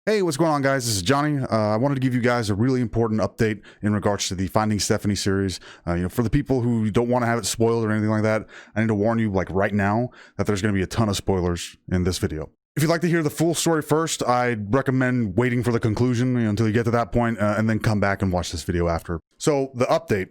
Hey, what's going on, guys? This is Johnny. I wanted to give you guys a really important update in regards to the Finding Stephanie series. For the people who don't want to have it spoiled or anything like that, I need to warn you, like right now, that there's going to be a ton of spoilers in this video. If you'd like to hear the full story first, I'd recommend waiting for the conclusion until you get to that point, and then come back and watch this video after. So, the update.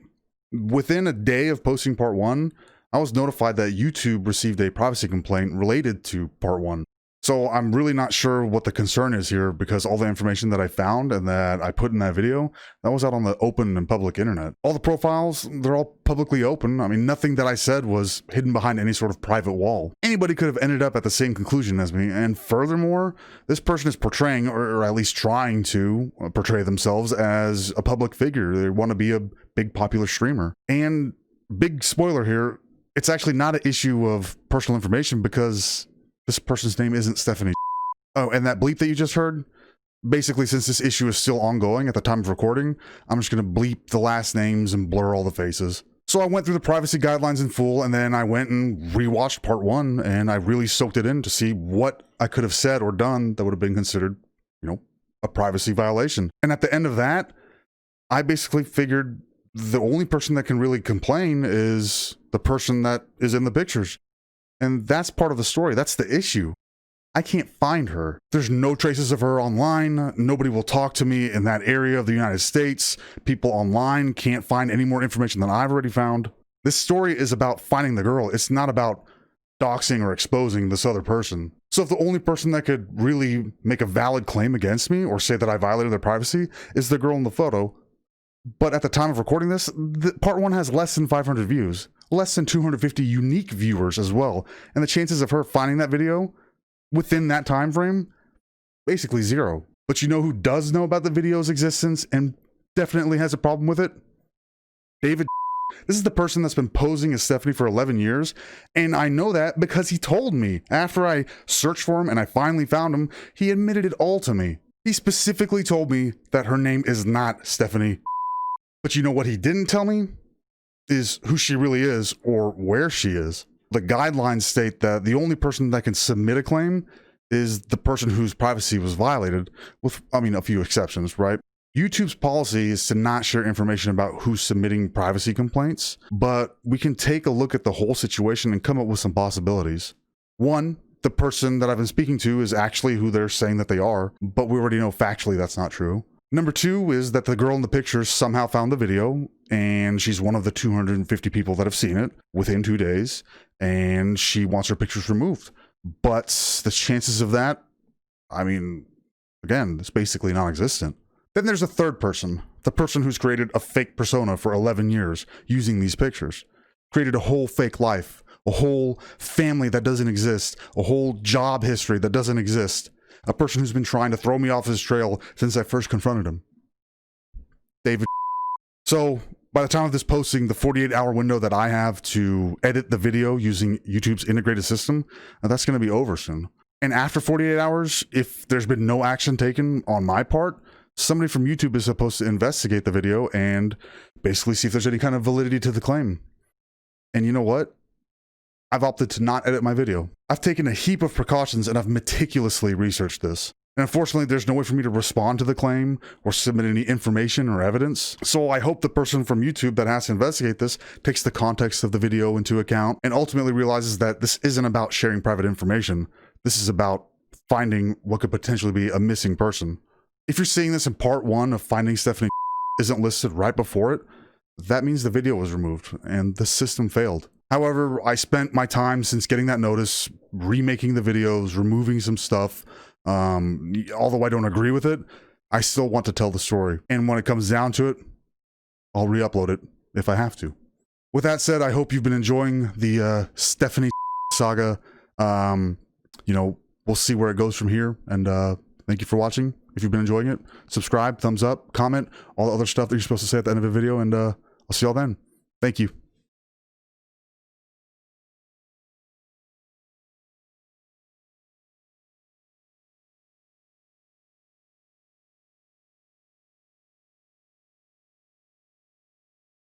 Within a day of posting part 1, I was notified that YouTube received a privacy complaint related to part 1. So I'm really not sure what the concern is here, because all the information that I found and that I put in that video, that was out on the open and public internet. All the profiles, they're all publicly open. I mean, nothing that I said was hidden behind any sort of private wall. Anybody could have ended up at the same conclusion as me. And furthermore, this person is portraying, or at least trying to portray themselves as a public figure. They want to be a big popular streamer. And big spoiler here, it's actually not an issue of personal information, because this person's name isn't Stephanie. Oh, and that bleep that you just heard, basically, since this issue is still ongoing at the time of recording, I'm just going to bleep the last names and blur all the faces. So I went through the privacy guidelines in full, and then I went and rewatched part 1, and I really soaked it in to see what I could have said or done that would have been considered, a privacy violation. And at the end of that, I basically figured the only person that can really complain is the person that is in the pictures. And that's part of the story. That's the issue. I can't find her. There's no traces of her online. Nobody will talk to me in that area of the United States. People online can't find any more information than I've already found. This story is about finding the girl. It's not about doxing or exposing this other person. So if the only person that could really make a valid claim against me or say that I violated their privacy is the girl in the photo, but at the time of recording this, part 1 has less than 500 views. Less than 250 unique viewers as well, and the chances of her finding that video within that time frame, basically 0. But you know who does know about the video's existence and definitely has a problem with it? David. This is the person that's been posing as Stephanie for 11 years, and I know that because he told me. After I searched for him and I finally found him, he admitted it all to me. He specifically told me that her name is not Stephanie. But you know what he didn't tell me? Is who she really is or where she is. The guidelines state that the only person that can submit a claim is the person whose privacy was violated, with, a few exceptions, right? YouTube's policy is to not share information about who's submitting privacy complaints, but we can take a look at the whole situation and come up with some possibilities. 1, the person that I've been speaking to is actually who they're saying that they are, but we already know factually that's not true. Number 2 is that the girl in the pictures somehow found the video, and she's one of the 250 people that have seen it within 2 days, and she wants her pictures removed. But the chances of that, again, it's basically non-existent. Then there's a third person, the person who's created a fake persona for 11 years using these pictures, created a whole fake life, a whole family that doesn't exist, a whole job history that doesn't exist. A person who's been trying to throw me off his trail since I first confronted him. David. So, by the time of this posting, the 48-hour window that I have to edit the video using YouTube's integrated system, that's going to be over soon. And after 48 hours, if there's been no action taken on my part, somebody from YouTube is supposed to investigate the video and basically see if there's any kind of validity to the claim. And you know what? I've opted to not edit my video. I've taken a heap of precautions and I've meticulously researched this. And unfortunately, there's no way for me to respond to the claim or submit any information or evidence. So I hope the person from YouTube that has to investigate this takes the context of the video into account and ultimately realizes that this isn't about sharing private information. This is about finding what could potentially be a missing person. If you're seeing this in part 1 of Finding Stephanie isn't listed right before it, that means the video was removed and the system failed. However, I spent my time since getting that notice remaking the videos, removing some stuff. Although I don't agree with it, I still want to tell the story. And when it comes down to it, I'll re-upload it if I have to. With that said, I hope you've been enjoying the Stephanie saga. We'll see where it goes from here. And thank you for watching. If you've been enjoying it, subscribe, thumbs up, comment, all the other stuff that you're supposed to say at the end of the video. And I'll see y'all then. Thank you.